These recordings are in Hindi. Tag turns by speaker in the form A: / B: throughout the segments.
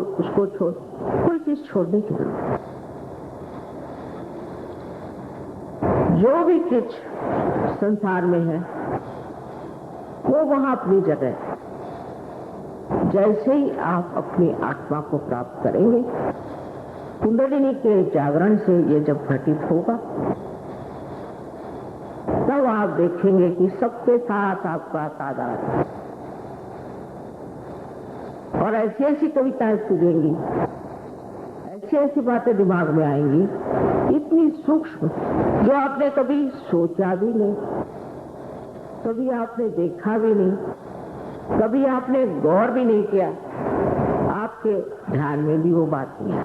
A: उसको छोड़, कोई चीज छोड़ने की जरूरत नहीं। जो भी कुछ संसार में है वो वहां अपनी जगह है। जैसे ही आप अपनी आत्मा को प्राप्त करेंगे, कुंडलिनी के जागरण से ये जब घटित होगा, तब आप देखेंगे कि सबके साथ आपका तादाद है। और ऐसी ऐसी कविताएं सूझेंगी, ऐसी ऐसी बातें दिमाग में आएंगी, इतनी सूक्ष्म, जो आपने कभी सोचा भी नहीं, कभी आपने देखा भी नहीं, कभी आपने गौर भी नहीं किया, आपके ध्यान में भी वो बात नहीं आई।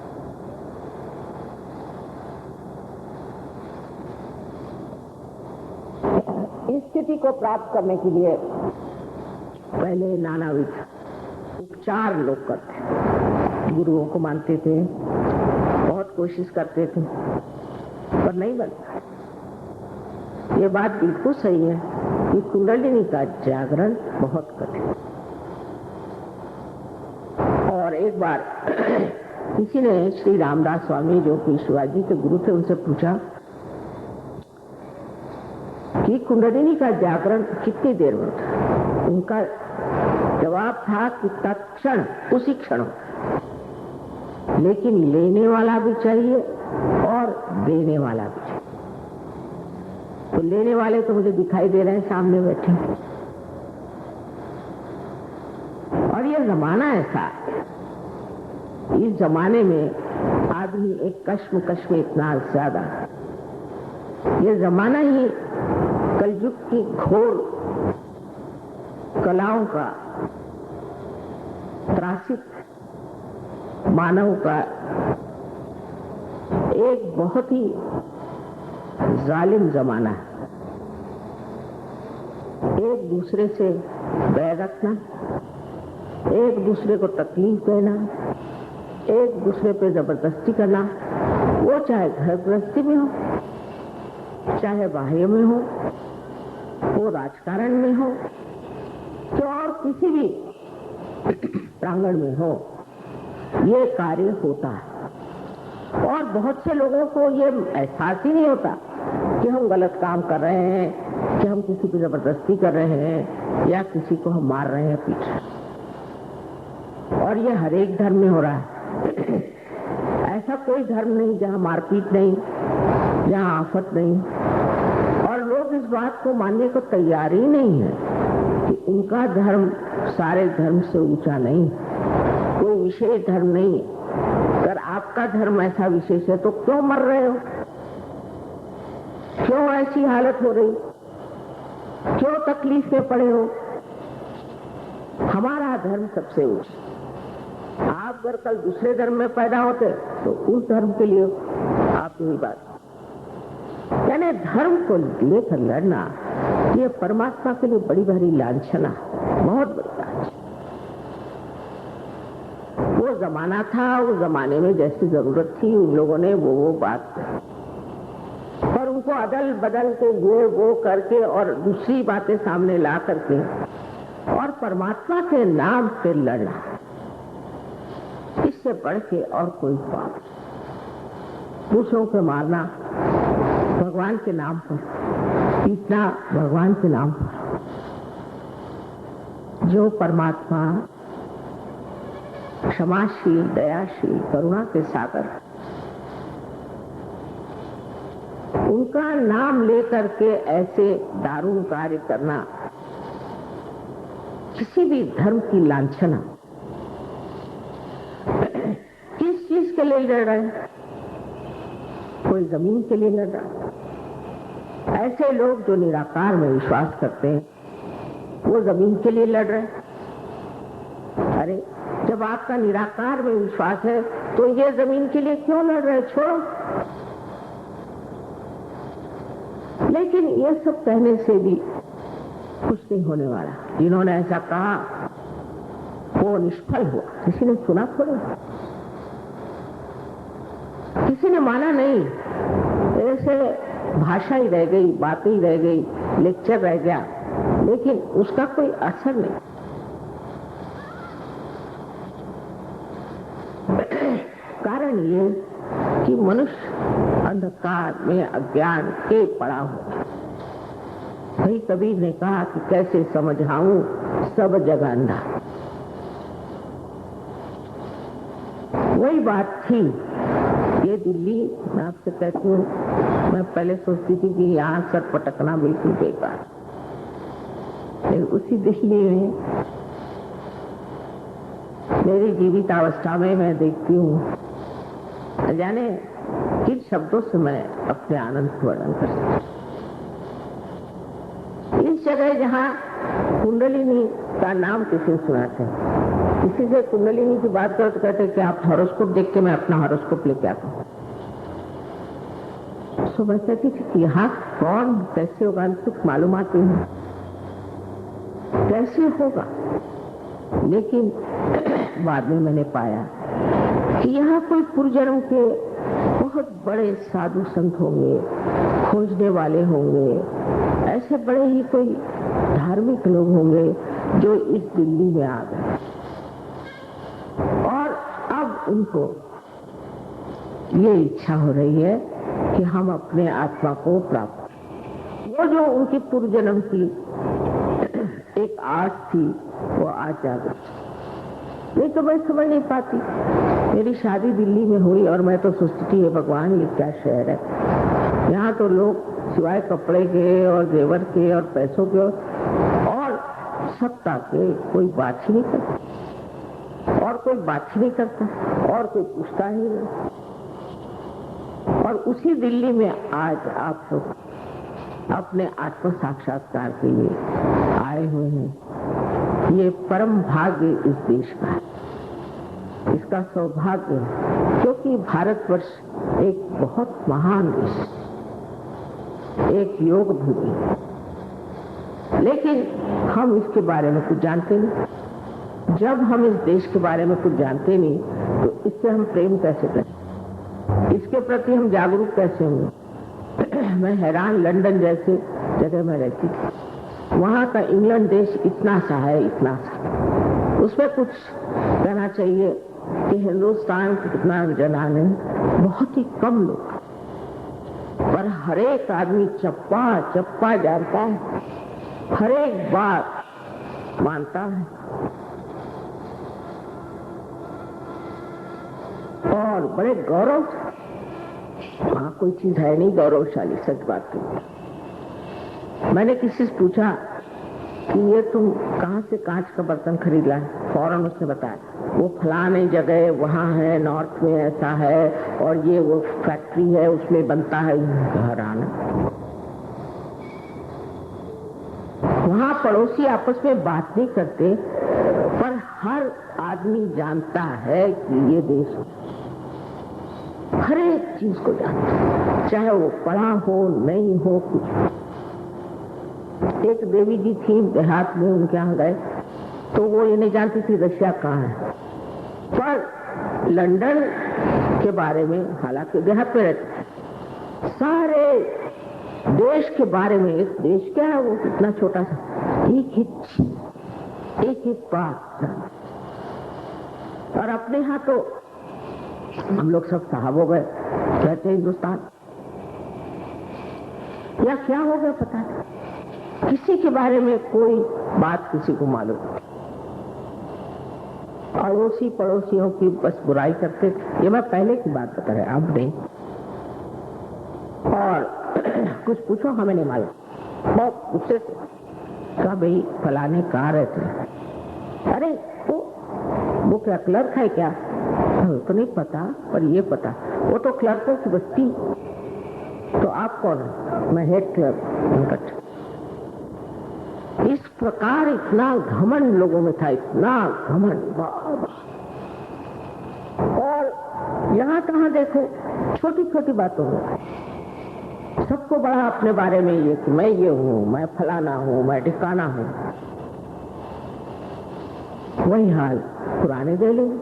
A: इस स्थिति को प्राप्त करने के लिए पहले नानाविध उपचार लोग करते, गुरुओं को मानते थे, बहुत कोशिश करते थे, पर नहीं बनता। ये बात बिल्कुल सही है कि कुंडलिनी का जागरण बहुत कठिन। और एक बार किसी ने श्री रामदास स्वामी, जो कि शिवाजी के गुरु थे, उनसे पूछा कि कुंडलिनी का जागरण कितनी देर में होता? उनका जवाब था कि तत्क्षण, उसी क्षण, लेकिन लेने वाला भी चाहिए और देने वाला भी चाहिए। तो लेने वाले तो मुझे दिखाई दे रहे हैं सामने बैठे, और ये जमाना ऐसा है, इस जमाने में आदमी एक कश्मकश में इतना ज्यादा, ये जमाना ही कलयुग की घोर कलाओं का त्रासित मानव का एक बहुत ही जालिम जमाना है। एक दूसरे से बैर रखना, एक दूसरे को तकलीफ देना, एक दूसरे पे जबरदस्ती करना, वो चाहे घर गृहस्थी में हो, चाहे बाह्य में हो, वो राजकारण में हो, तो और किसी भी प्रांगण में हो, ये कार्य होता है। और बहुत से लोगों को ये एहसास ही नहीं होता कि हम गलत काम कर रहे हैं, कि हम किसी को जबरदस्ती कर रहे हैं, या किसी को हम मार रहे हैं, पीट रहे हैं। और ये हर एक धर्म में हो रहा है। ऐसा कोई धर्म नहीं जहां मारपीट नहीं, जहां आफत नहीं। और लोग इस बात को मानने को तैयार ही नहीं है कि उनका धर्म सारे धर्म से ऊंचा नहीं, कोई विशेष धर्म नहीं। अगर आपका धर्म ऐसा विशेष है तो क्यों मर रहे हो, क्यों ऐसी हालत हो रही, क्यों तकलीफ में पड़े हो? हमारा धर्म सबसे ऊंचा। आप अगर कल दूसरे धर्म में पैदा होते तो उस धर्म के लिए आप यही बात, यानी धर्म को लेकर लड़ना, ये परमात्मा के लिए बड़ी भारी लांछना, बहुत बड़ी लांछना। वो जमाना था, उस जमाने में जैसी जरूरत थी उन लोगों ने वो बात, पर उनको अदल बदल के ये वो करके और दूसरी बातें सामने ला करके और परमात्मा के नाम पे लड़ना, इससे बढ़ के और कोई बात। दूसरों को मारना भगवान के नाम पर, पीटना भगवान के नाम पर। जो परमात्मा क्षमाशील, दयाशील, करुणा के सागर, उनका नाम लेकर के ऐसे दारुण कार्य करना किसी भी धर्म की लांछना। किस चीज के लिए लड़ रहे हैं? कोई जमीन के लिए लड़ रहा है। ऐसे लोग जो निराकार में विश्वास करते हैं, वो जमीन के लिए लड़ रहे हैं। अरे जब आपका निराकार में विश्वास है तो ये जमीन के लिए क्यों लड़ रहे? छोड़ो। लेकिन ये सब कहने से भी कुछ नहीं होने वाला। जिन्होंने ऐसा कहा वो निष्फल हुआ। किसी ने सुना थोड़ा, किसी ने माना नहीं, ऐसे भाषा ही रह गई, बातें ही रह गई, लेक्चर रह गया, लेकिन उसका कोई असर नहीं। कारण ये कि मनुष्य अंधकार में अज्ञान के पड़ा हुआ। भाई कबीर ने कहा कि कैसे समझाऊं सब जगह अंधा। वही बात थी। ये दिल्ली, मैं आपसे कहती हूँ, मैं पहले सोचती थी कि यहाँ सर पटकना बिल्कुल बेकार, लेकिन उसी दिल्ली में मेरी जीवितावस्था में मैं देखती हूँ, जाने किन शब्दों से मैं अपने आनंद को वर्णन कर सकती। इस जगह जहाँ कुंडलिनी का नाम किसी ने सुना था, किसी से कुंडलिनी की बात करो तो कहते कि आप हॉरोस्कोप देख के मैं अपना हॉरोस्कोप लेके आता हूँ। तो मैं कहती थी कि यहाँ कौन कैसे होगा, कुछ मालूमात नहीं कैसे होगा। लेकिन बाद में मैंने पाया कि यहाँ कोई पूर्वजन्म के बहुत बड़े साधु संत होंगे, खोजने वाले होंगे, ऐसे बड़े ही कोई धार्मिक लोग होंगे जो इस दिल्ली में आ गए और अब उनको ये इच्छा हो रही है कि हम अपने आत्मा को प्राप्त, वो जो उनकी पूर्वजन्म की एक आस थी वो आज जागृत। नहीं तो मैं समझ नहीं पाती। मेरी शादी दिल्ली में हुई और मैं तो सोचती थी हे भगवान ये क्या शहर है, यहाँ तो लोग सिवाय कपड़े के और जेवर के और पैसों के और सत्ता के कोई बात ही नहीं करता, और कोई बात ही नहीं करता, और कोई पूछता ही नहीं। और उसी दिल्ली में आज आप लोग अपने आत्म साक्षात्कार के लिए आए हुए हैं। ये परम भाग्य इस देश का है, इसका सौभाग्य है, क्योंकि भारतवर्ष एक बहुत महान देश, एक योग भूमि है। लेकिन हम इसके बारे में कुछ जानते नहीं। जब हम इस देश के बारे में कुछ जानते नहीं तो इससे हम प्रेम कैसे करें, इसके प्रति हम जागरूक कैसे होंगे। मैं हैरान, लंदन जैसे जगह में रहती थी, वहाँ का इंग्लैंड देश इतना सा है, इतना सा, उसमें कुछ कहना चाहिए कि हिंदुस्तान के कितना जनाने बहुत ही कम लोग, पर हर एक आदमी चप्पा चप्पा जानता है, हर एक बात मानता है और बड़े गौरव। वहाँ कोई चीज है नहीं गौरवशाली, सच बात है। मैंने किसी से पूछा कि ये तुम कहाँ से कांच का बर्तन खरीद ला, फौरन उसने बताया वो फलाने जगह वहाँ है, नॉर्थ में ऐसा है और ये वो फैक्ट्री है उसमें बनता है। घर आना, वहाँ पड़ोसी आपस में बात नहीं करते, पर हर आदमी जानता है कि ये देश हर एक चीज को जानता है, चाहे वो पढ़ा हो नहीं हो कुछ। एक देवी जी थी देहात में, उनके यहाँ गए तो वो ये नहीं जानती थी रशिया कहाँ है, पर लंदन के बारे में, हालांकि देहात में रहते, सारे देश के बारे में, इस देश क्या है वो कितना छोटा सा, एक ही बात। और अपने यहाँ तो हम लोग सब साहब हो गए, कहते हिंदुस्तान, या क्या हो गया पता नहीं, किसी के बारे में कोई बात किसी को मालूम, अड़ोसी पड़ोसियों की बस बुराई करते। ये मैं पहले की बात बता रहा, अब नहीं। और कुछ पूछो हमें नहीं मालूम, बहुत गुस्से से कहा भाई फलाने कहाँ रहते, अरे वो क्या क्लर्क है क्या, तो नहीं पता, पर ये पता वो तो क्लर्कों की बस्ती, तो आप कौन है, मैं हेड क्लर्क। इस प्रकार इतना घमंड लोगों में था, इतना घमंड। और यहाँ कहाँ देखो छोटी छोटी बातों में सबको बड़ा अपने बारे में ये कि मैं ये हूँ, मैं फलाना हूँ, मैं ठिकाना हूँ। वही हाल पुराने दिल्ली में,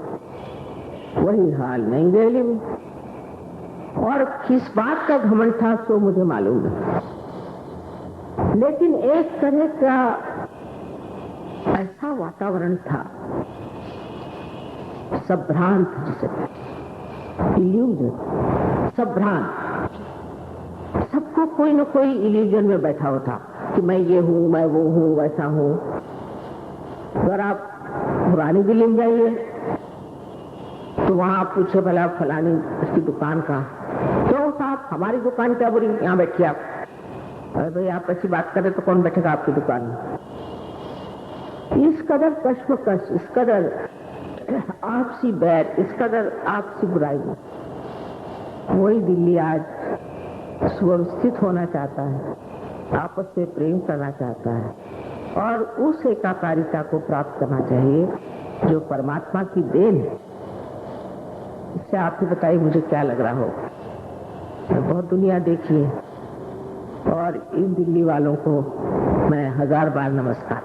A: वही हाल नई दिल्ली में। और किस बात का घमंड था सो मुझे मालूम नहीं, लेकिन एक तरह का ऐसा वातावरण था, संभ्रांत जिसे इल्यूजन, सब भ्रांत। सबको कोई न कोई इल्यूजन में बैठा होता कि मैं ये हूँ, मैं वो हूँ, वैसा हूँ। अगर आप पुरानी दिल्ली में जाइए तो वहां आप पूछे भला फलानी उसकी दुकान का, क्यों साहब हमारी दुकान क्या बुरी, यहाँ बैठिए आप। अरे भाई आप ऐसी बात करें तो कौन बैठेगा आपकी दुकान में। इस कदर कश्मकश, इस कदर आपसी बैर, इस कदर आपसी बुराई। वही दिल्ली आज सुव्यवस्थित होना चाहता है, आपस में प्रेम करना चाहता है और उस एकाकारिता को प्राप्त करना चाहिए जो परमात्मा की देन है। इससे आप ही बताइए मुझे क्या लग रहा हो। बहुत दुनिया देखी है और इन दिल्ली वालों को मैं 1000 बार नमस्कार।